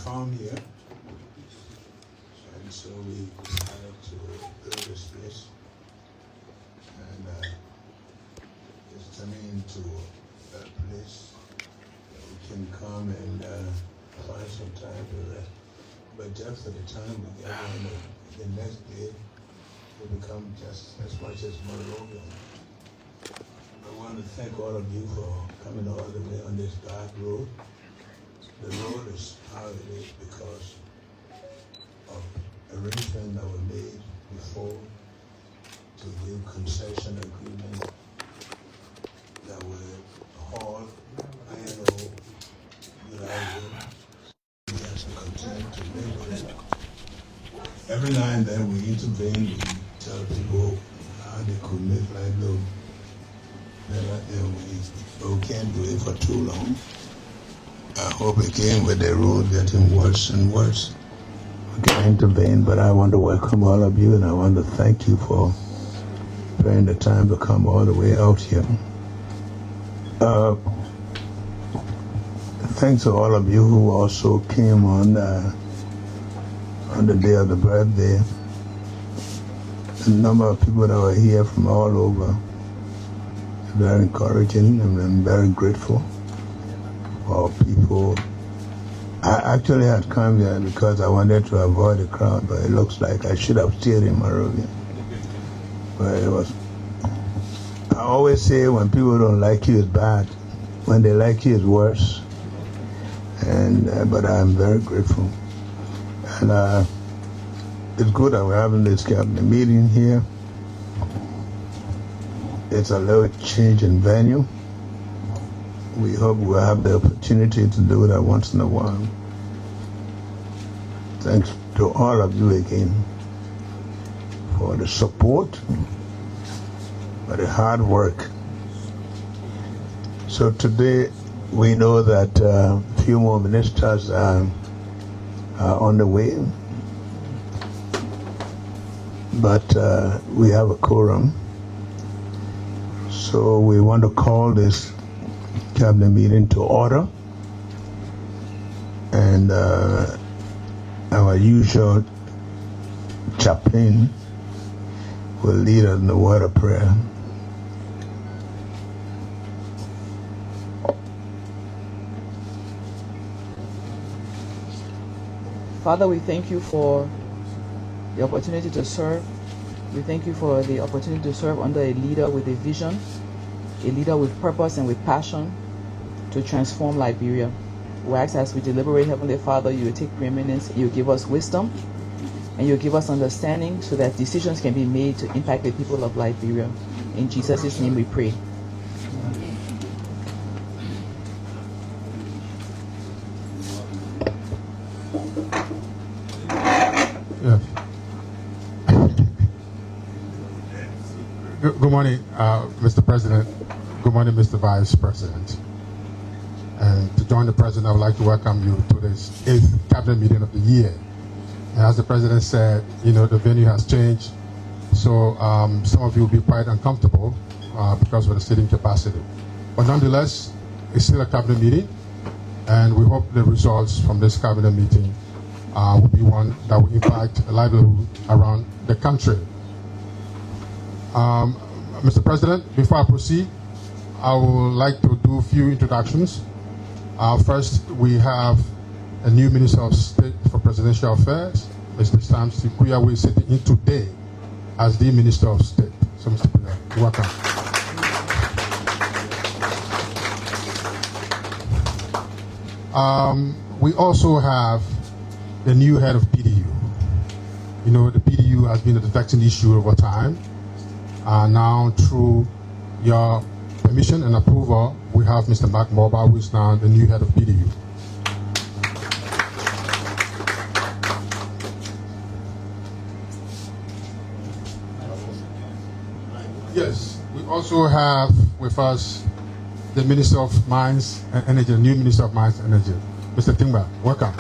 found here, and so we decided to build this place, and it's turning into a place that we can come and find some time to rest. But just at the time we get in, the next day will become just as much as Monrovia. I want to thank all of you for coming all the way on this dark road. The road is how it is because of arrangements that were made before to give concession agreement that were haul iron ore without it. We have to continue to live with it. Every now and then we intervene, we tell people how they could make life look better, and we can't do it for too long. I hope again with the road getting worse and worse, we can intervene, but I want to welcome all of you and I want to thank you for sparing the time to come all the way out here. Thanks to all of you who also came on the day of the birthday. A number of people that were here from all over. Very encouraging, and I'm very grateful for people. I actually had come here because I wanted to avoid the crowd, but it looks like I should have stayed in Monrovia. But it was. I always say when people don't like you, it's bad. When they like you, it's worse. And but I'm very grateful. And it's good that we're having this cabinet meeting here. It's a little change in venue. We hope we'll have the opportunity to do that once in a while. Thanks to all of you again for the support, for the hard work. So today we know that a few more ministers are on the way, but we have a quorum. So we want to call this cabinet meeting to order, and our usual chaplain will lead us in the word of prayer. Father, we thank you for the opportunity to serve. We thank you for the opportunity to serve under a leader with a vision, a leader with purpose and with passion to transform Liberia. We ask as we deliberate, Heavenly Father, you will take preeminence, you give us wisdom, and you give us understanding so that decisions can be made to impact the people of Liberia. In Jesus' name we pray. Good morning, Mr. President. Good morning, Mr. Vice President. And to join the President, I would like to welcome you to this 8th Cabinet meeting of the year. And as the President said, the venue has changed, so some of you will be quite uncomfortable because of the seating capacity. But nonetheless, it's still a Cabinet meeting, and we hope the results from this Cabinet meeting will be one that will impact livelihood around the country. Mr. President, before I proceed, I would like to do a few introductions. First, we have a new Minister of State for Presidential Affairs, Mr. Sam Sikuya, who is sitting in today as the Minister of State. So, Mr. President, welcome. We also have the new head of PDU. The PDU has been a vexing issue over time. Now, through your permission and approval, we have Mr. Mark Morba, who is now the new head of PDU. Yes, we also have with us the Minister of Mines and Energy, the new Minister of Mines and Energy, Mr. Timba. Welcome.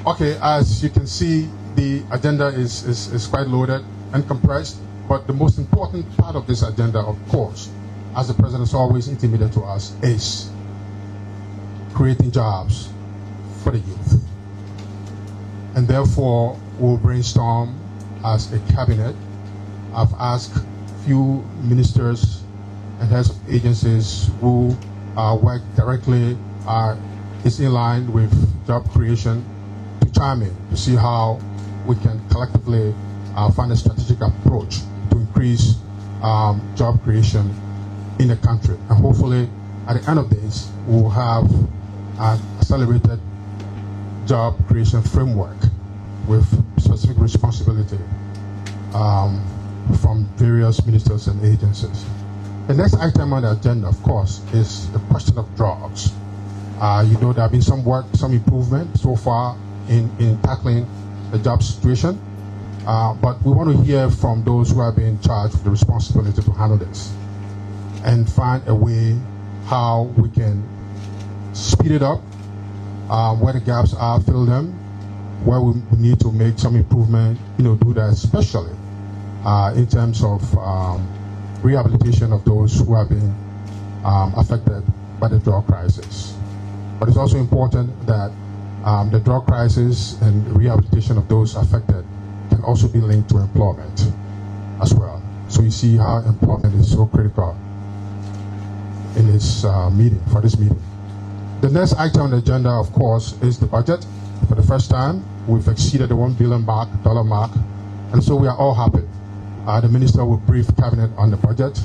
Okay, as you can see, the agenda is quite loaded and compressed, but the most important part of this agenda, of course, as the President has always intimated to us, is creating jobs for the youth. And therefore, we'll brainstorm as a cabinet. I've asked few ministers and heads of agencies who work directly, is in line with job creation, to chime in to see how we can collectively find a strategic approach to increase job creation in the country. And hopefully, at the end of this, we'll have an accelerated job creation framework with specific responsibility from various ministers and agencies. The next item on the agenda, of course, is the question of drugs. You know, there have been some work, some improvement so far in tackling the job situation, but we want to hear from those who have been charged with the responsibility to handle this and find a way how we can speed it up, where the gaps are, fill them, where we need to make some improvement, do that, especially in terms of rehabilitation of those who have been affected by the drug crisis. But it's also important that the drug crisis and rehabilitation of those affected can also be linked to employment as well. So you see how employment is so critical in this meeting, for this meeting. The next item on the agenda, of course, is the budget. For the first time, we've exceeded the $1 billion mark, and so we are all happy. The minister will brief cabinet on the budget,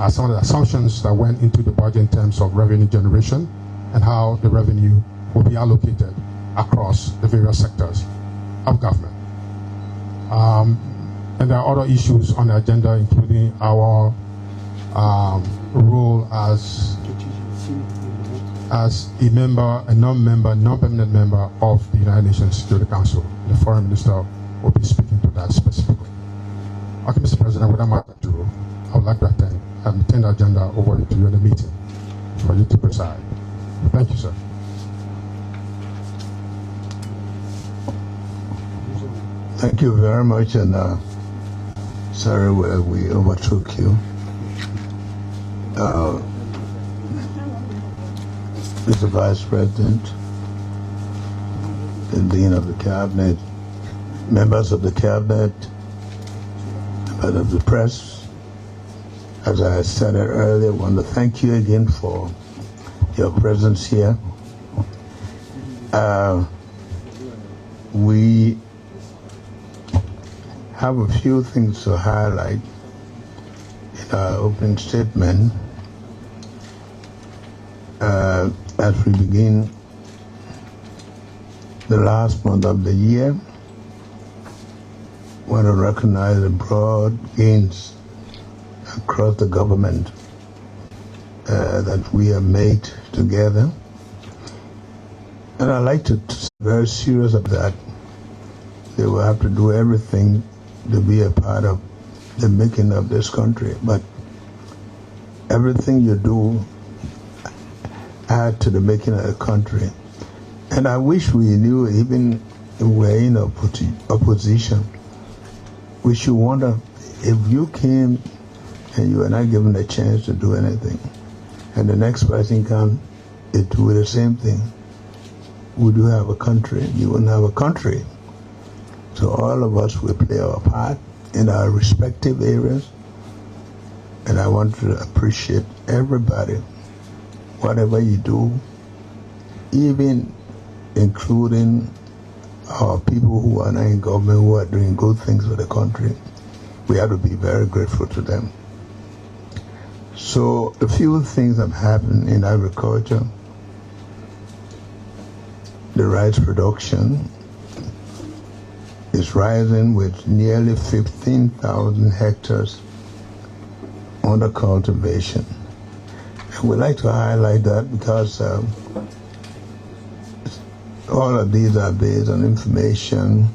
some of the assumptions that went into the budget in terms of revenue generation, and how the revenue will be allocated across the various sectors of government. And there are other issues on the agenda, including our role as a member, a non-permanent member of the United Nations Security Council. The foreign minister will be speaking to that specifically. Okay, Mr. President, without much ado, I would like to turn the agenda over to you in the meeting for you to preside. Thank you, sir. Thank you very much, and sorry we overtook you. Mr. Vice President, the Dean of the Cabinet, members of the Cabinet, members of the press, as I said earlier, I want to thank you again for your presence here. We have a few things to highlight in our opening statement as we begin the last month of the year. I want to recognize the broad gains across the government that we have made together. And I'd like to be very serious about that. They will have to do everything to be a part of the making of this country. But everything you do add to the making of the country. And I wish we knew, even if we're in opposition, we should wonder if you came and you were not given a chance to do anything, and the next person comes to do the same thing, would you have a country? You wouldn't have a country. So all of us will play our part in our respective areas, and I want to appreciate everybody, whatever you do, even including our people who are not in government, who are doing good things for the country. We have to be very grateful to them. So a few things have happened in agriculture. The rice production is rising with nearly 15,000 hectares under cultivation. And we'd like to highlight that because all of these are based on information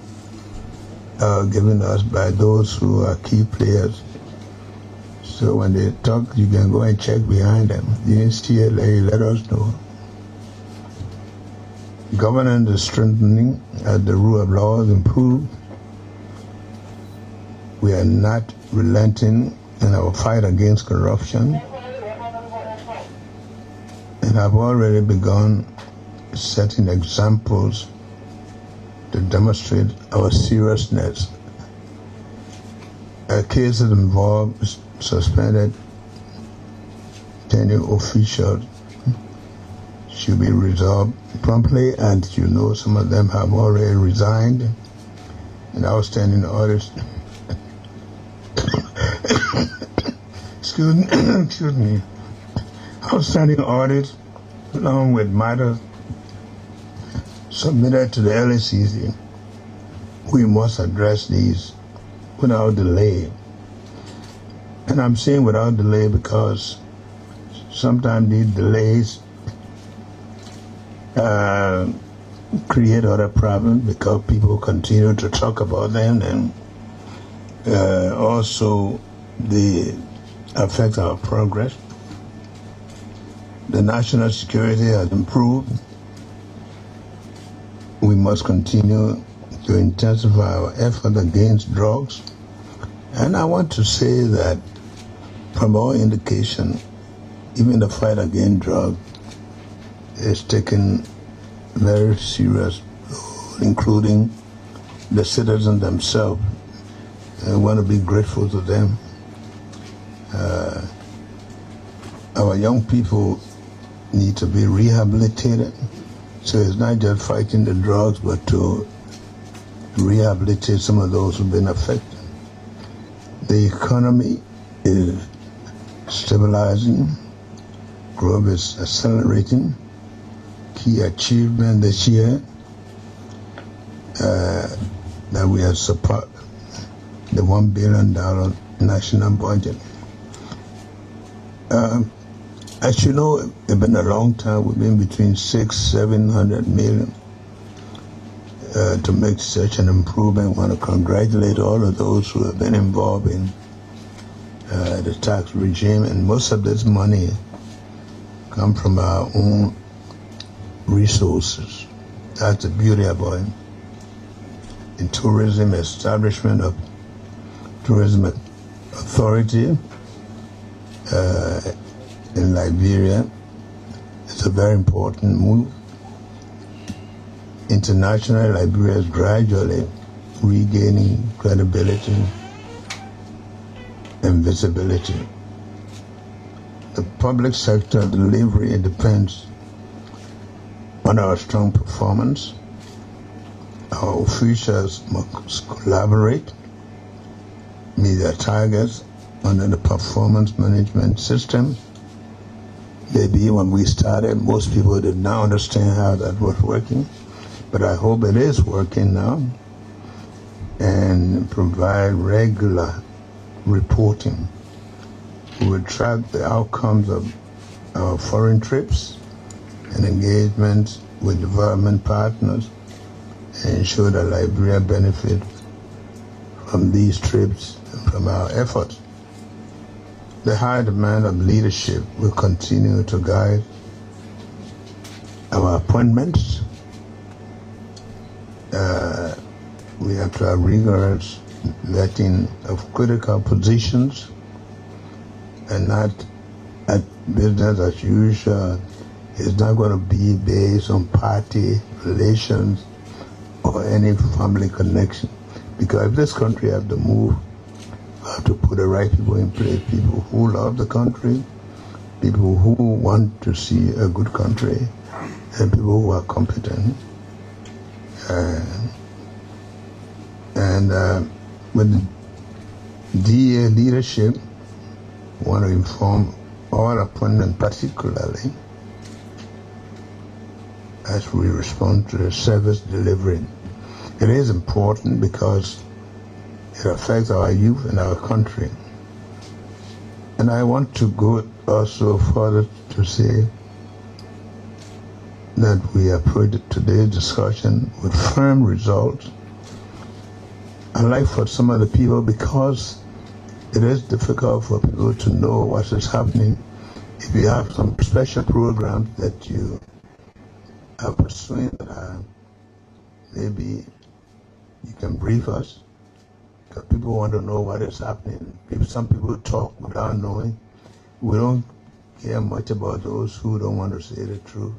given us by those who are key players. So when they talk, you can go and check behind them. You need to let us know. Governance is strengthening as the rule of law is improved. We are not relenting in our fight against corruption, and have already begun setting examples to demonstrate our seriousness. Cases involved suspended tenure officials should be resolved promptly, and you know some of them have already resigned. And outstanding audits excuse me, outstanding audits along with matters submitted to the LACC, we must address these without delay. And I'm saying without delay because sometimes these delays create other problems because people continue to talk about them, and also they affect our progress. The national security has improved. We must continue to intensify our effort against drugs. And I want to say that from all indication, even the fight against drugs is taken very serious, including the citizens themselves. I want to be grateful to them. Our young people need to be rehabilitated. So it's not just fighting the drugs, but to rehabilitate some of those who've been affected. The economy is stabilizing, growth is accelerating. Key achievement this year that we have support the $1 billion national budget. As you know, it's been a long time. We've been between 600-700 million to make such an improvement. I want to congratulate all of those who have been involved in the tax regime, and most of this money come from our own resources. That's the beauty about it. In tourism, establishment of tourism authority in Liberia, it's a very important move. Internationally, Liberia is gradually regaining credibility and visibility. The public sector delivery depends on our strong performance. Our officials must collaborate, meet their targets under the performance management system. Maybe when we started, most people did not understand how that was working, but I hope it is working now, and provide regular reporting. We will track the outcomes of our foreign trips and engagements with development partners and ensure that Liberia benefit from these trips and from our efforts. The high demand of leadership will continue to guide our appointments. We have to have rigorous vetting of critical positions and not at business as usual. It's not going to be based on party relations or any family connection. Because if this country has to move, we have to put the right people in place, people who love the country, people who want to see a good country, and people who are competent. With the DA leadership, I want to inform all appointments, particularly as we respond to the service delivery. It is important because it affects our youth and our country. And I want to go also further to say that we approach today's discussion with firm results. I like for some of the people, because it is difficult for people to know what is happening. If you have some special programs that you are pursuing, maybe you can brief us, because people want to know what is happening. Some people talk without knowing. We don't care much about those who don't want to say the truth.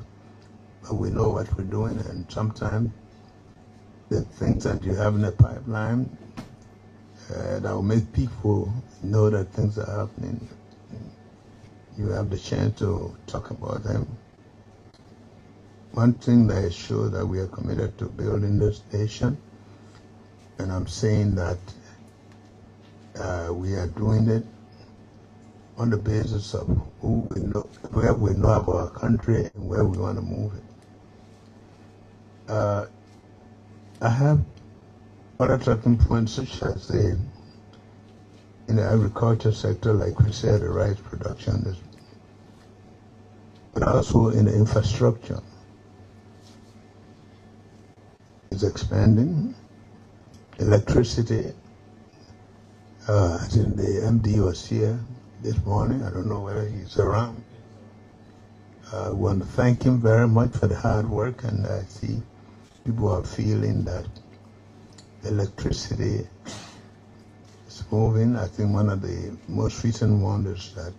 but we know what we're doing, and sometimes the things that you have in the pipeline that will make people know that things are happening. You have the chance to talk about them. One thing that is sure that we are committed to building this nation, and I'm saying that we are doing it on the basis of who we know, where we know about our country and where we want to move it. I have other talking points such as in the agriculture sector, like we said, the rice production, but also in the infrastructure. It's expanding. Electricity. I think the MD was here this morning. I don't know whether he's around. I want to thank him very much for the hard work, and I see people are feeling that electricity is moving. I think one of the most recent ones is that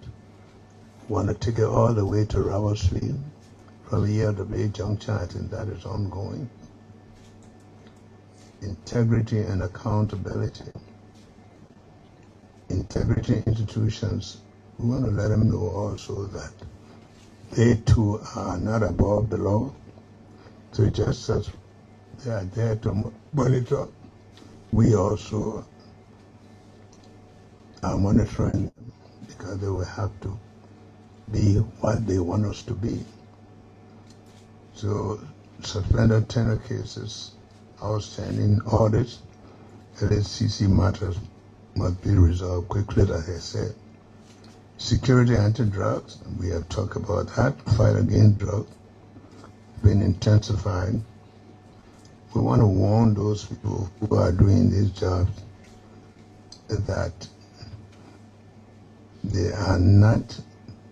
want to take it all the way to Robertsfield from here to Bay Junction. I think that is ongoing. Integrity and accountability. Integrity institutions, we want to let them know also that they too are not above the law. So just as they are there to monitor, we also are monitoring them because they will have to be what they want us to be. So suspended tenure cases, outstanding audits, LHCC matters must be resolved quickly, as I said. Security anti-drugs, we have talked about that. Fight against drugs been intensified. We want to warn those people who are doing these jobs that they are not,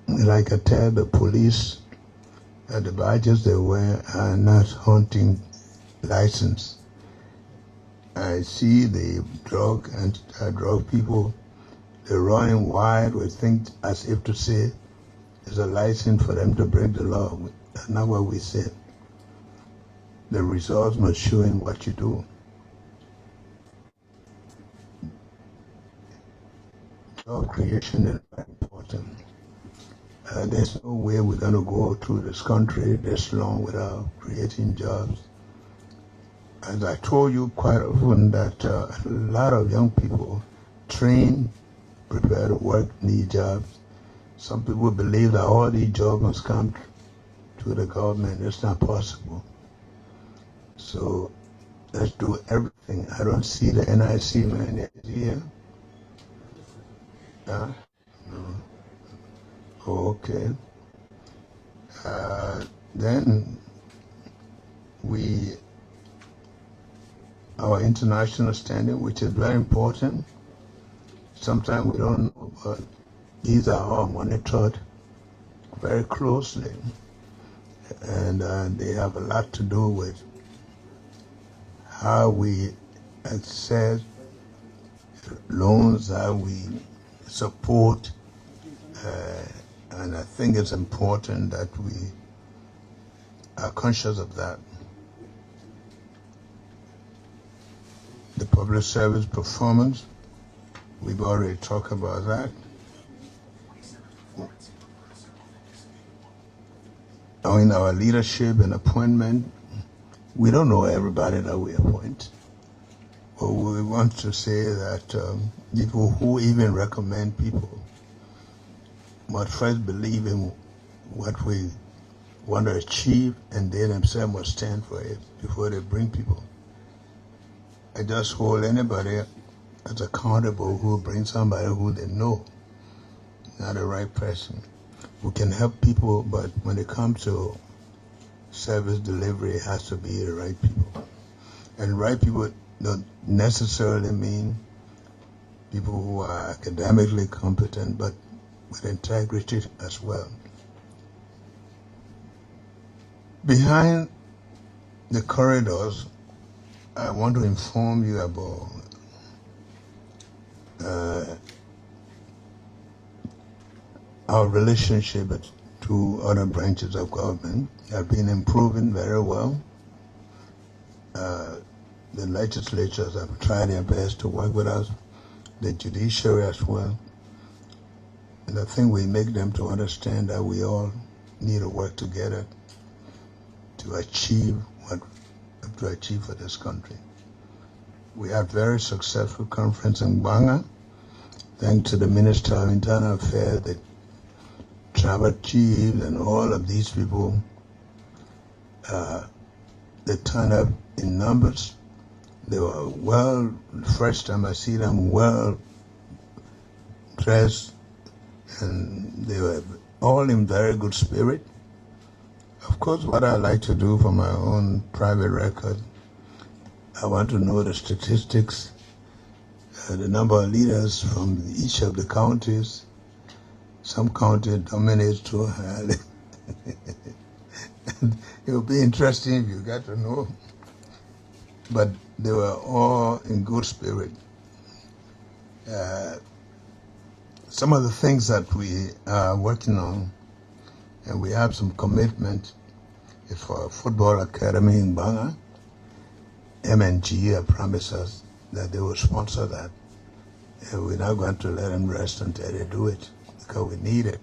like I tell the police, that the badges they wear are not hunting license. I see the drug and drug people, they're running wild with things as if to say it's a license for them to break the law. That's not what we said. The results must show in what you do. Job creation is very important. There's no way we're going to go through this country this long without creating jobs. As I told you quite often that a lot of young people train, prepare to work, need jobs. Some people believe that all these jobs must come to the government. It's not possible. So let's do everything. I don't see the NIC man here. No. Okay. Then our international standing, which is very important. Sometimes we don't know, but these are all monitored very closely. And they have a lot to do with how we access loans, how we support, and I think it's important that we are conscious of that. The public service performance, we've already talked about that. In our leadership and appointment, we don't know everybody that we appoint. But we want to say that people who even recommend people must first believe in what we want to achieve, and they themselves must stand for it before they bring people. I just hold anybody as accountable who brings somebody who they know, not the right person. We can help people, but when it comes to service delivery, it has to be the right people. And right people don't necessarily mean people who are academically competent, but with integrity as well. Behind the corridors, I want to inform you about our relationship two other branches of government have been improving very well. The legislatures have tried their best to work with us, the judiciary as well. And I think we make them to understand that we all need to work together to achieve what we have to achieve for this country. We had very successful conference in Banga, thanks to the Minister of Internal Affairs, the tribal chiefs, and all of these people. They turned up in numbers. They were first time I see them well dressed, and they were all in very good spirit. Of course, what I like to do for my own private record, I want to know the statistics, the number of leaders from each of the counties. Some county dominates too highly. It will be interesting if you got to know. But they were all in good spirit. Some of the things that we are working on, and we have some commitment, is for a football academy in Banga. MNG have promised us that they will sponsor that. And we're not going to let them rest until they do it, because we need it.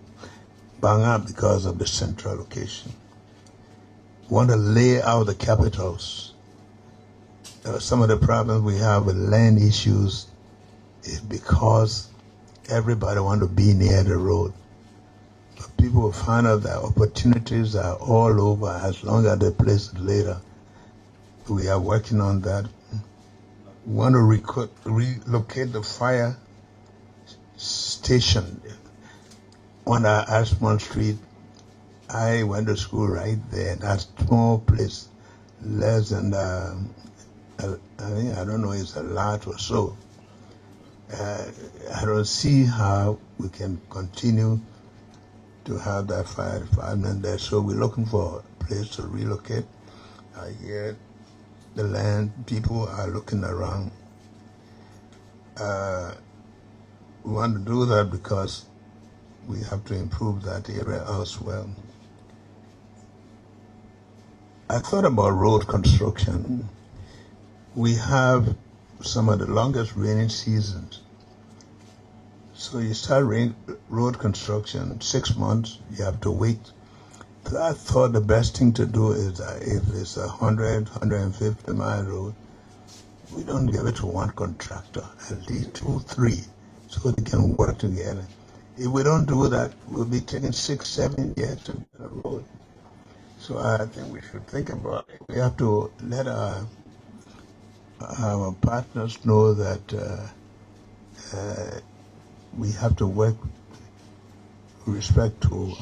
Banga, because of the central location. We want to lay out the capitals. Some of the problems we have with land issues is because everybody wants to be near the road. But people will find out that opportunities are all over as long as the place is later. We are working on that. We want to relocate the fire station on our Ashmont Street. I went to school right there. That small place, less than I don't know, it's a lot or so. I don't see how we can continue to have that fire department there. So we're looking for a place to relocate. I hear the land, people are looking around. We want to do that because we have to improve that area as well. I thought about road construction. We have some of the longest rainy seasons. So you start road construction, 6 months, you have to wait. So I thought the best thing to do is if it's 100, 150 mile road, we don't give it to one contractor, at least 2, 3, so they can work together. If we don't do that, we'll be taking 6, 7 years to build a road. So I think we should think about it. We have to let our partners know that we have to work with respect to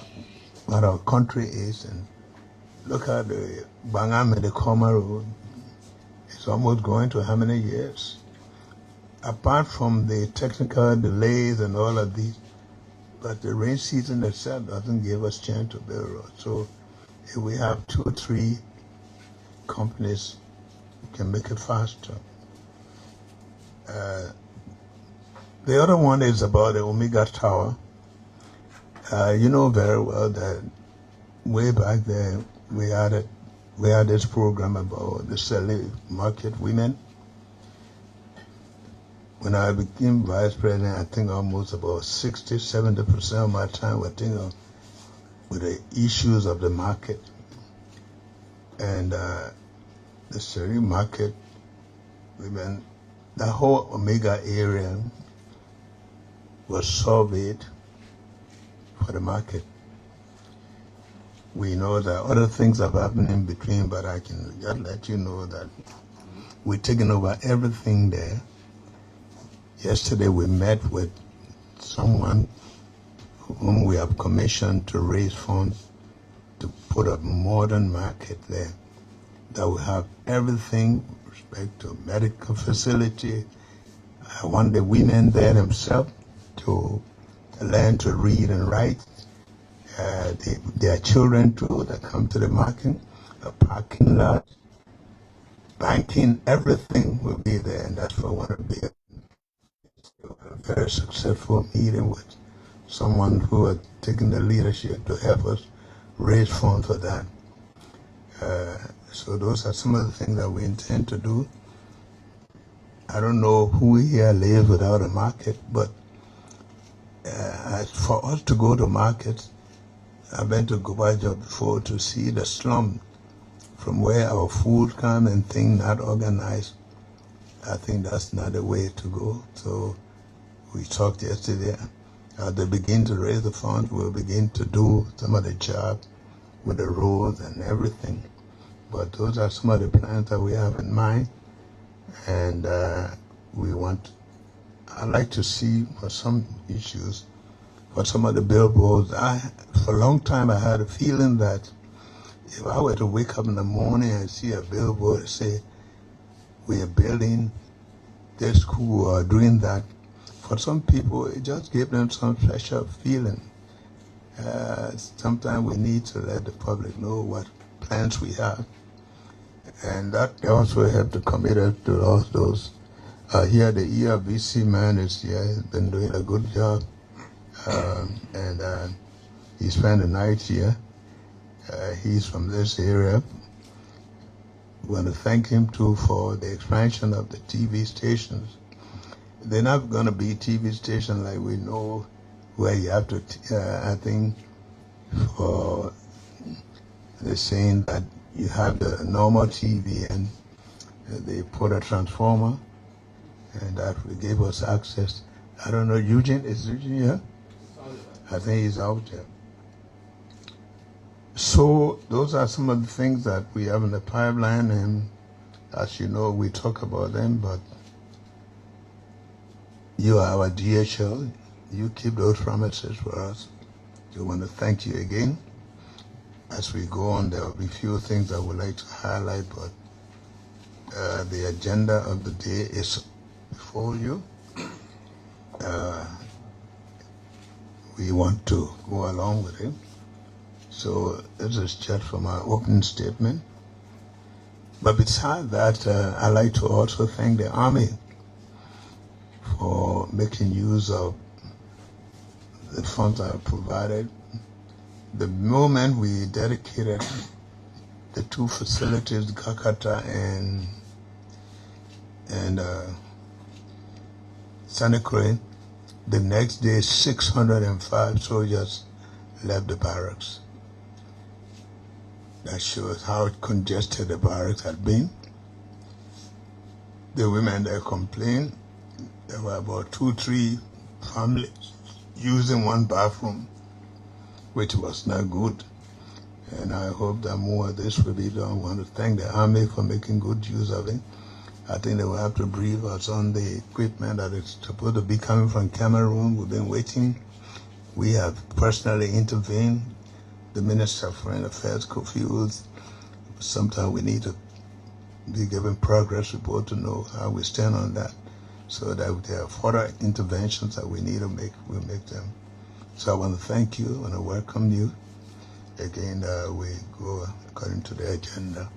what our country is. And look at the Bangame, the Koma Road. It's almost going to how many years? Apart from the technical delays and all of these, but the rain season itself doesn't give us chance to build roads. So if we have 2 or 3 companies, we can make it faster. The other one is about the Omega Tower. You know very well that way back there we had this program about the selling market women. When I became vice president, I think almost about 60, 70% of my time was thinking with the issues of the market. And the selling market women, the whole Omega area was surveyed for the market. We know that other things have happened in between, but I can just let you know that we're taking over everything there. Yesterday we met with someone whom we have commissioned to raise funds to put a modern market there that will have everything with respect to medical facility. I want the women there themselves to learn to read and write. Their children too that come to the market, a parking lot, banking, everything will be there, and that's what I want to be a very successful meeting with someone who has taken the leadership to help us raise funds for that. So those are some of the things that we intend to do. I don't know who here lives without a market, but for us to go to markets, I've been to Gobaja before to see the slum from where our food comes and things not organized. I think that's not the way to go. So we talked yesterday. They begin to raise the funds, we'll begin to do some of the job with the roads and everything. But those are some of the plans that we have in mind. And I'd like to see for some issues, for some of the billboards. For a long time, I had a feeling that if I were to wake up in the morning and see a billboard say, we are building this school or doing that, for some people, it just gave them some special feeling. Sometimes we need to let the public know what plans we have. And that also helped to commit us to all those. Here, the ERBC man is here, he's been doing a good job. And he spent the night here. He's from this area. We want to thank him too for the expansion of the TV stations. They're not going to be TV stations like we know where you have to, I think, for the saying that you have the normal TV and they put a transformer and that will give us access. I don't know, Eugene, is Eugene here? I think he's out there. So those are some of the things that we have in the pipeline, and as you know, we talk about them, but you are our DHL. You keep those promises for us. We want to thank you again. As we go on, there will be few things I would like to highlight, but the agenda of the day is before you. We want to go along with it. So this is just for my opening statement. But besides that, I'd like to also thank the Army for making use of the funds I provided. The moment we dedicated the two facilities, Kakata and Sanakre, the next day 605 soldiers left the barracks. That shows how congested the barracks had been. The women there complained. There were about 2-3 families using one bathroom, which was not good. And I hope that more of this will be done. I want to thank the Army for making good use of it. I think they will have to brief us on the equipment that is supposed to be coming from Cameroon. We've been waiting. We have personally intervened. The Minister of Foreign Affairs, Kofi Woods, sometimes we need to be given progress report to know how we stand on that, so that if there are further interventions that we need to make, we'll make them. So I want to thank you, I want to welcome you. Again, we go according to the agenda.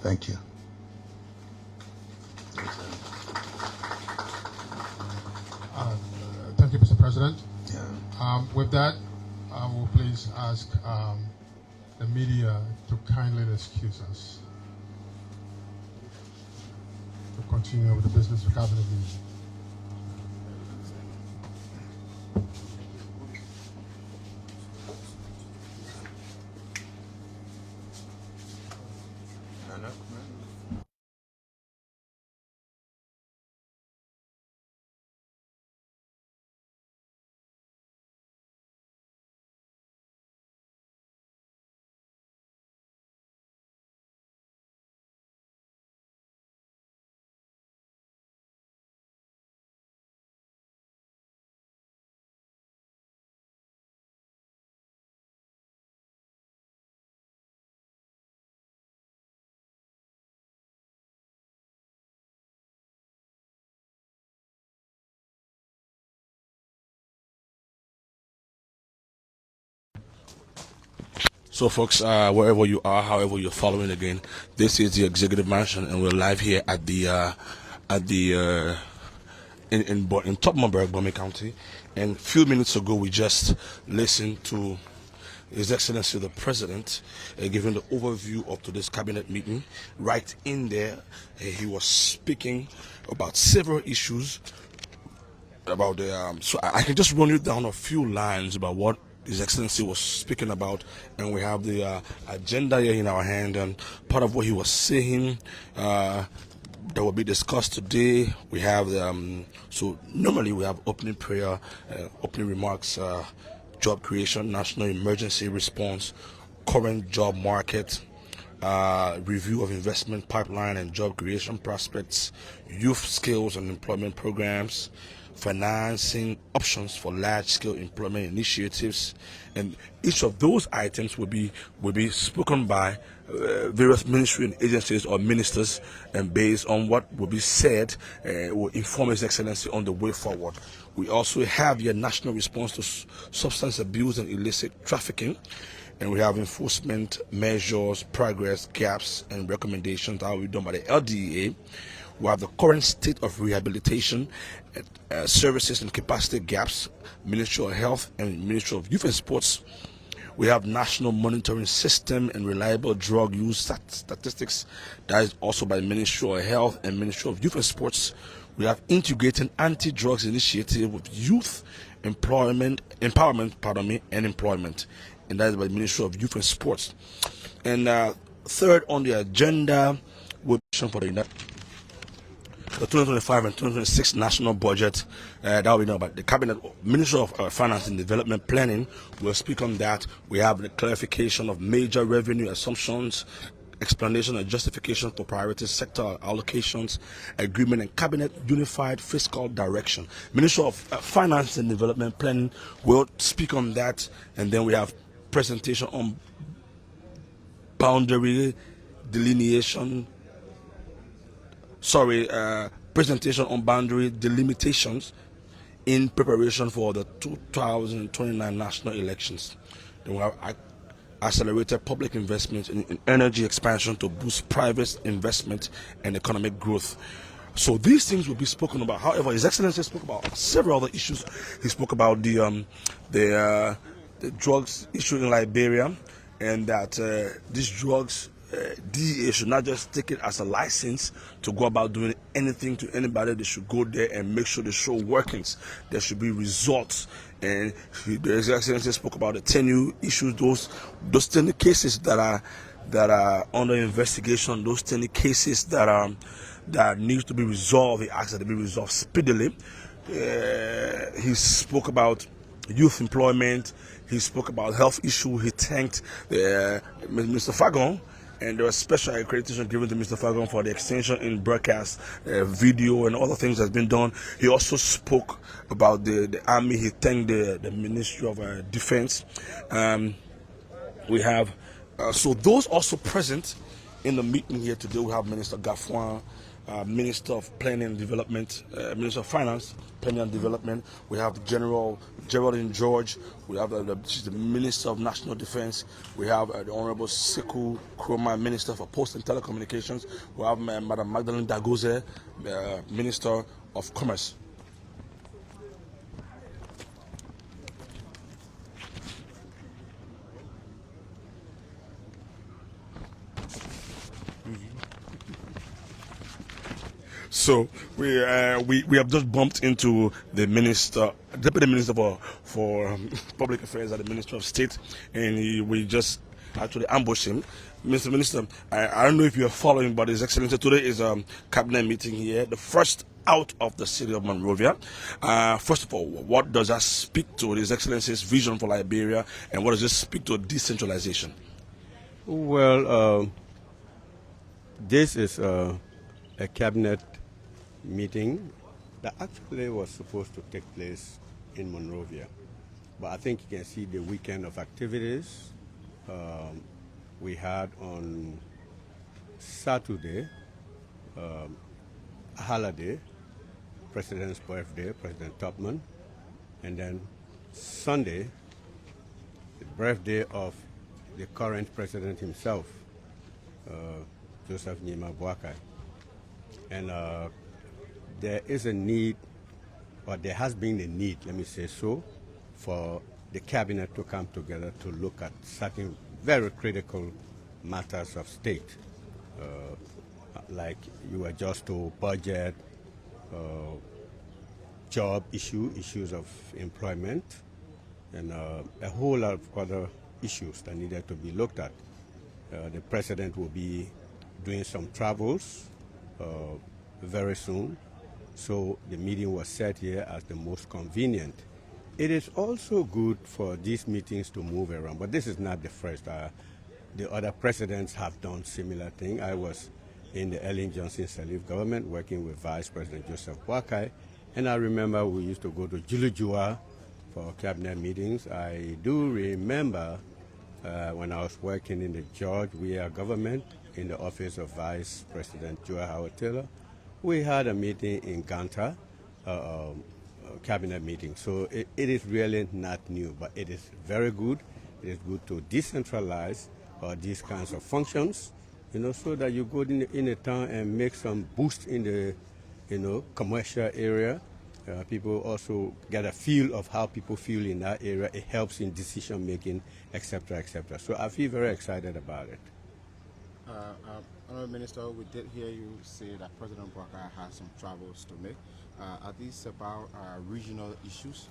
Thank you. Thank you, Mr. President. Yeah. With that, I will please ask the media to kindly excuse us to continue with the business of cabinet meeting. So, folks, wherever you are, however you're following, again, this is the Executive Mansion, and we're live here at the in Tubmanburg, Bomi County. And a few minutes ago, we just listened to His Excellency the President, giving the overview of today's cabinet meeting. Right in there, he was speaking about several issues about the. So I can just run you down a few lines about what His Excellency was speaking about, and we have the agenda here in our hand, and part of what he was saying that will be discussed today. We have so normally we have opening prayer, opening remarks, job creation, national emergency response, current job market, review of investment pipeline and job creation prospects, youth skills and employment programs, financing options for large-scale employment initiatives, and each of those items will be spoken by various ministry and agencies or ministers, and based on what will be said, will inform His Excellency on the way forward. We also have your national response to substance abuse and illicit trafficking, and we have enforcement measures, progress, gaps, and recommendations that will be done by the LDA. We have the current state of rehabilitation, services and capacity gaps, Ministry of Health and Ministry of Youth and Sports. We have national monitoring system and reliable drug use statistics. That is also by Ministry of Health and Ministry of Youth and Sports. We have integrating anti-drugs initiative with youth empowerment, and employment, and that is by the Ministry of Youth and Sports. And third on the agenda will be for the 2025 and 2026 national budget. That will be done by the Cabinet Minister of Finance and Development Planning. Will speak on that. We have the clarification of major revenue assumptions, explanation and justification for priority sector allocations, agreement and cabinet unified fiscal direction. Minister of Finance and Development Planning will speak on that, and then we have presentation on boundary delineation. Presentation on boundary delimitations in preparation for the 2029 national elections. Then we have accelerated public investment in energy expansion to boost private investment and economic growth. So these things will be spoken about. However, His Excellency spoke about several other issues. He spoke about the drugs issue in Liberia, and that these drugs, DEA should not just take it as a license to go about doing anything to anybody. They should go there and make sure they show workings. There should be results. And the Excellency spoke about the 10 new issues, those 10 cases that are under investigation, those 10 cases that need to be resolved. He asked that they be resolved speedily. He spoke about youth employment. He spoke about health issue. He thanked Mr. Fagon, and there was special accreditation given to Mr. Fagon for the extension in broadcast, video, and other things that's been done. He also spoke about the Army. He thanked the Ministry of Defense. We have, so those also present in the meeting here today. We have Minister Gafuan, Minister of Planning and Development, Minister of Finance, Planning and Development. We have General Geraldine George. We have she's the Minister of National Defense. We have the Honorable Sekou Kroma, Minister for Post and Telecommunications. We have Madam Magdalene Dagoze, Minister of Commerce. So we have just bumped into the Deputy Minister for Public Affairs at the Ministry of State, and we just actually ambushed him. Mr. Minister, I don't know if you are following, but His Excellency, today is a cabinet meeting here, the first out of the city of Monrovia. First of all, what does that speak to His Excellency's vision for Liberia, and what does this speak to decentralization? Well, this is a cabinet meeting that actually was supposed to take place in Monrovia, but I think you can see the weekend of activities we had on Saturday, a holiday, President's birthday, President Tubman, and then Sunday, the birthday of the current president himself, Joseph Nima Boakai. And there is a need, or there has been a need, let me say so, for the cabinet to come together to look at certain very critical matters of state, like you were just to budget, job issues of employment, and a whole lot of other issues that needed to be looked at. The president will be doing some travels very soon, so the meeting was set here as the most convenient. It is also good for these meetings to move around, but this is not the first. The other presidents have done similar thing. I was in the Ellen Johnson Sirleaf government working with Vice President Joseph Boakai, and I remember we used to go to Julujua for cabinet meetings. I do remember when I was working in the George Weah government in the office of Vice President Joel Howard Taylor, we had a meeting in Ganta, cabinet meeting. So it is really not new, but it is very good. It is good to decentralize these kinds of functions, so that you go in a town and make some boost in the, commercial area. People also get a feel of how people feel in that area. It helps in decision making, etc., etc. So I feel very excited about it. Honourable Minister, we did hear you say that President Boakai has some travels to make. Are these about regional issues?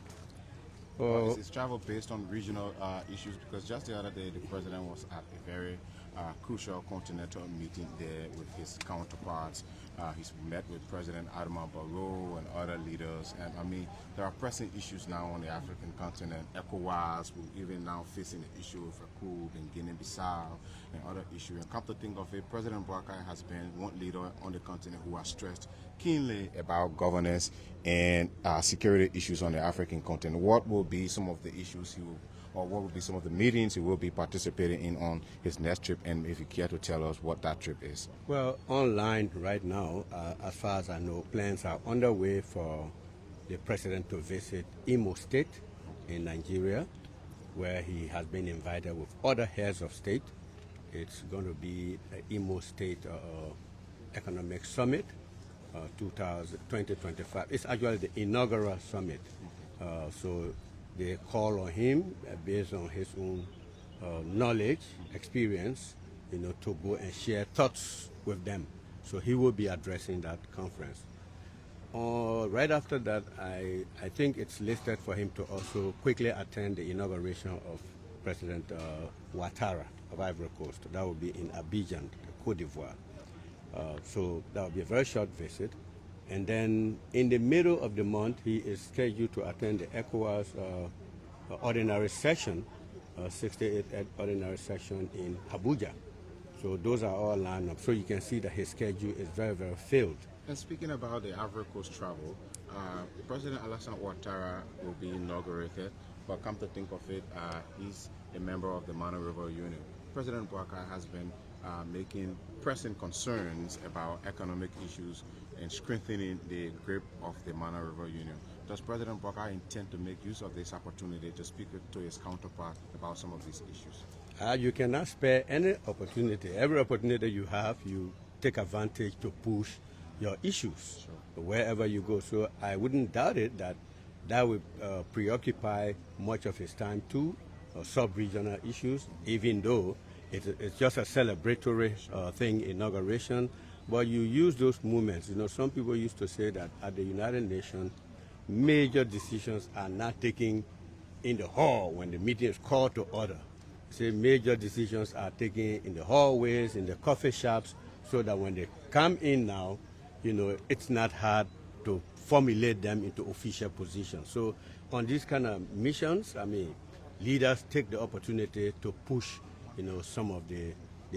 Or is his travel based on regional issues? Because just the other day, the president was at a very crucial continental meeting there with his counterparts. He's met with President Adama Barrow and other leaders. And I mean, there are pressing issues now on the African continent. ECOWAS, we're even now facing the issue of Akub and Guinea-Bissau and other issues. And come to think of it, President Boakai has been one leader on the continent who has stressed keenly about governance and security issues on the African continent. What will be some of the issues what will be some of the meetings he will be participating in on his next trip, and if you care to tell us what that trip is? Well, online right now, as far as I know, plans are underway for the president to visit Imo State in Nigeria, where he has been invited with other heads of state. It's going to be the Imo State Economic Summit 2025. It's actually the inaugural summit. So they call on him based on his own knowledge, experience, to go and share thoughts with them. So he will be addressing that conference. Right after that, I think it's listed for him to also quickly attend the inauguration of President Ouattara of Ivory Coast. That will be in Abidjan, Cote d'Ivoire. So that will be a very short visit. And then in the middle of the month, he is scheduled to attend the ECOWAS ordinary session, 68th ordinary session in Abuja. So those are all lined up. So you can see that his schedule is very, very filled. And speaking about the Ivory Coast travel, President Alassane Ouattara will be inaugurated, but come to think of it, he's a member of the Mana River Union. President Boakai has been making pressing concerns about economic issues and strengthening the grip of the Mana River Union. Does President Boakai intend to make use of this opportunity to speak to his counterpart about some of these issues? You cannot spare any opportunity. Every opportunity you have, you take advantage to push your issues wherever you go. So I wouldn't doubt it that would preoccupy much of his time too, sub-regional issues, even though it's just a celebratory thing, inauguration. But you use those moments. Some people used to say that at the United Nations, major decisions are not taken in the hall when the meeting is called to order. Say major decisions are taken in the hallways, in the coffee shops, so that when they come in now, it's not hard to formulate them into official positions. So on these kind of missions, leaders take the opportunity to push, some of the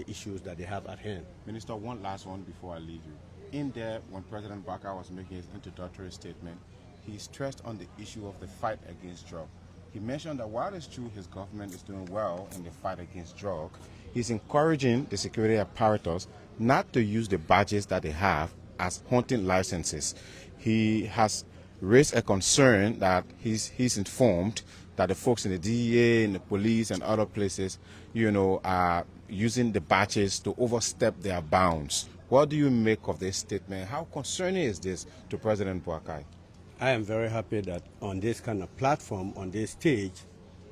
issues that they have at hand. Minister, one last one before I leave you. In there, when President Boakai was making his introductory statement, he stressed on the issue of the fight against drug. He mentioned that while it's true his government is doing well in the fight against drug, he's encouraging the security apparatus not to use the badges that they have as hunting licenses. He has raised a concern that he's informed that the folks in the DEA and the police and other places, are using the badges to overstep their bounds. What do you make of this statement? How concerning is this to President Boakai? I am very happy that on this kind of platform, on this stage,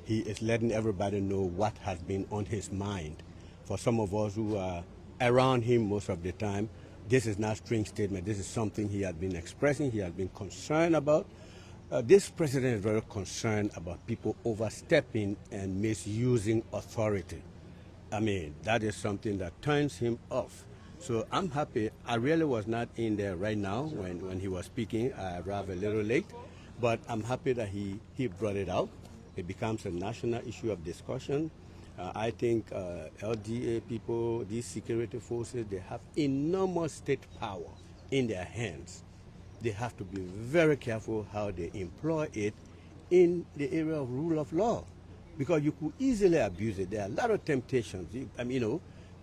he is letting everybody know what has been on his mind. For some of us who are around him most of the time, this is not a strange statement. This is something he has been expressing, he has been concerned about. This president is very concerned about people overstepping and misusing authority. I mean, that is something that turns him off. So I'm happy. I really was not in there right now when he was speaking. I arrived a little late, but I'm happy that he brought it out. It becomes a national issue of discussion. I think LDA people, these security forces, they have enormous state power in their hands. They have to be very careful how they employ it in the area of rule of law, because you could easily abuse it. There are a lot of temptations.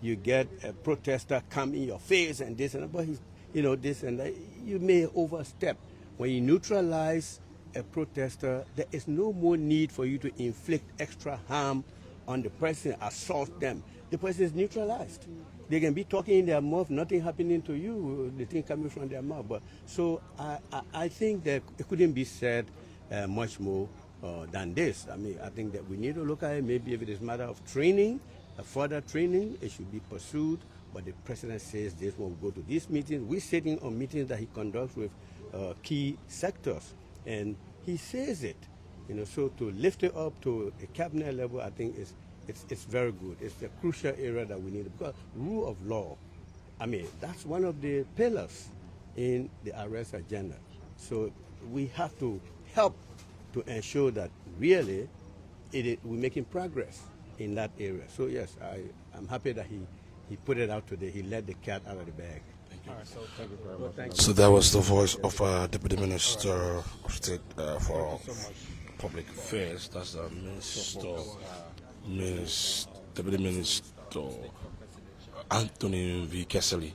You get a protester come in your face and this and that, but this and that. You may overstep. When you neutralize a protester, there is no more need for you to inflict extra harm on the person, assault them. The person is neutralized. They can be talking in their mouth, nothing happening to you, the thing coming from their mouth. But so I think that it couldn't be said much more than this. I mean, I think that we need to look at it. Maybe if it is a matter of training, further training, it should be pursued. But the president says this will go to these meetings. We're sitting on meetings that he conducts with key sectors, and he says it. So to lift it up to a cabinet level, I think it's very good. It's a crucial area that we need, because rule of law, I mean, that's one of the pillars in the arrest agenda. So we have to help to ensure that really we're making progress in that area. So yes, I'm happy that he put it out today. He let the cat out of the bag. Thank you. All right, so thank you very much. So that was the voice of Deputy Minister of State for Public Affairs. That's the Deputy Minister Anthony V. Kessley.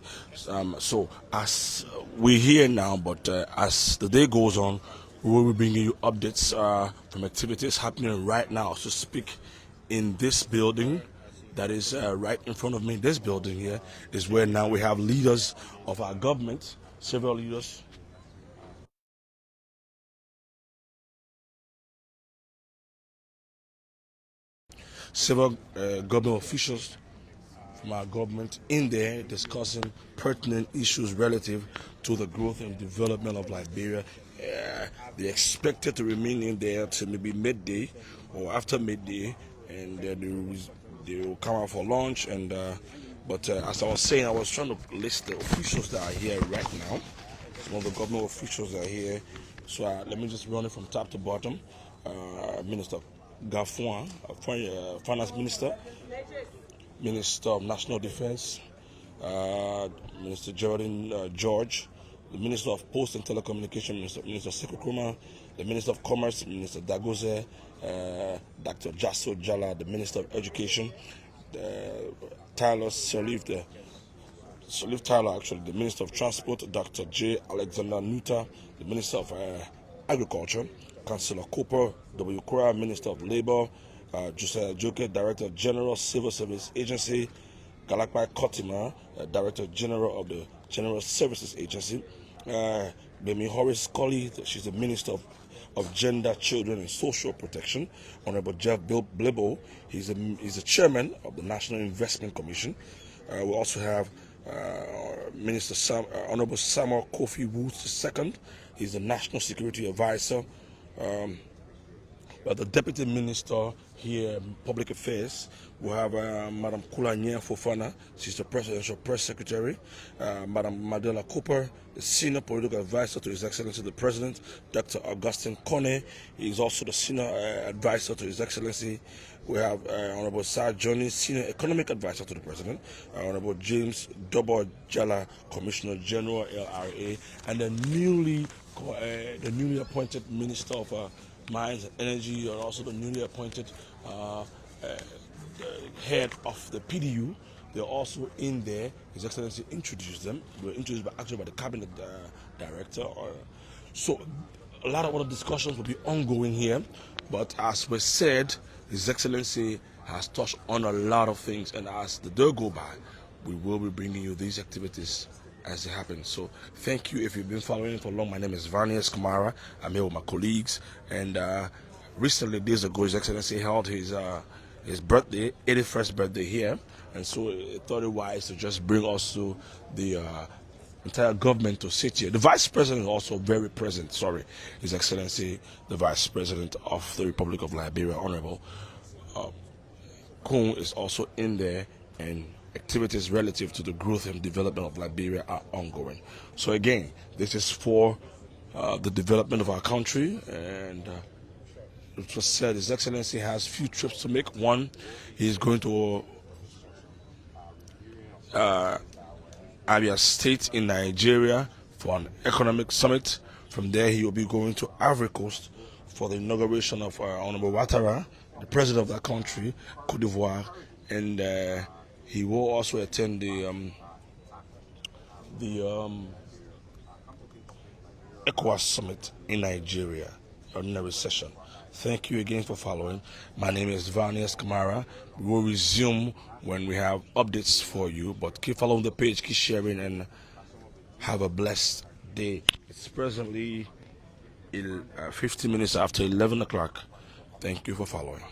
So as we're here now, but as the day goes on, we will be bringing you updates from activities happening right now. So speak in this building that is right in front of me. This building here is where now we have leaders of our government, several leaders. Several government officials from our government in there discussing pertinent issues relative to the growth and development of Liberia. They're expected to remain in there till maybe midday or after midday, and they will come out for lunch. And but as I was saying, I was trying to list the officials that are here right now. Some of the government officials are here. So let me just run it from top to bottom. Minister Gafuan, Finance Minister, Minister of National Defense, Minister Geraldine George, the Minister of Post and Telecommunication, Minister Sekou Krumah, the Minister of Commerce, Minister Dagoze, Dr. Jasso Jala, the Minister of Education, Salif Tyler, actually, the Minister of Transport, Dr. J. Alexander Nuta, the Minister of Agriculture, Councillor Cooper W. Kura, Minister of Labour, Josiah Joke, Director General Civil Service Agency, Galakpai Kotima, Director General of the General Services Agency, Bemi Horace Colley, she's the Minister of Gender, Children and Social Protection, Honorable Jeff Blibo, he's the Chairman of the National Investment Commission. We also have Minister Honorable Samuel Kofi Woods II, he's the National Security Advisor. The Deputy Minister here, Public Affairs, we have Madam Kulanya Fofana, she's the Presidential Press Secretary, Madam Madela Cooper, the Senior Political Advisor to His Excellency the President, Dr. Augustine Kone, he is also the Senior Advisor to His Excellency. We have Honorable Sir Johnny, Senior Economic Advisor to the President, Honorable James Dobo Jala, Commissioner General LRA, and the newly appointed Minister of Mines and Energy, and also the newly appointed head of the PDU. They're also in there. His Excellency introduced them. They were introduced by the Cabinet Director. So a lot of other discussions will be ongoing here. But as we said, His Excellency has touched on a lot of things. And as the day go by, we will be bringing you these activities as it happens. So thank you if you've been following for long. My name is Varnias Kamara. I'm here with my colleagues, and recently, days ago, His Excellency held his birthday, 81st birthday here, and so I thought it wise to just bring also the entire government to sit here. The Vice President is also very present. Sorry, His Excellency, the Vice President of the Republic of Liberia, Honorable Kun, is also in there, and activities relative to the growth and development of Liberia are ongoing. So again, this is for the development of our country, and it was said His Excellency has few trips to make. One, he's going to Abia State in Nigeria for an economic summit. From there, he will be going to Ivory Coast for the inauguration of Honorable Ouattara, the president of that country, Cote d'Ivoire, and he will also attend the ECOWAS summit in Nigeria, ordinary session. Thank you again for following. My name is Vanias Kamara. We will resume when we have updates for you, but keep following the page, keep sharing, and have a blessed day. It's presently 50 minutes after 11 o'clock. Thank you for following.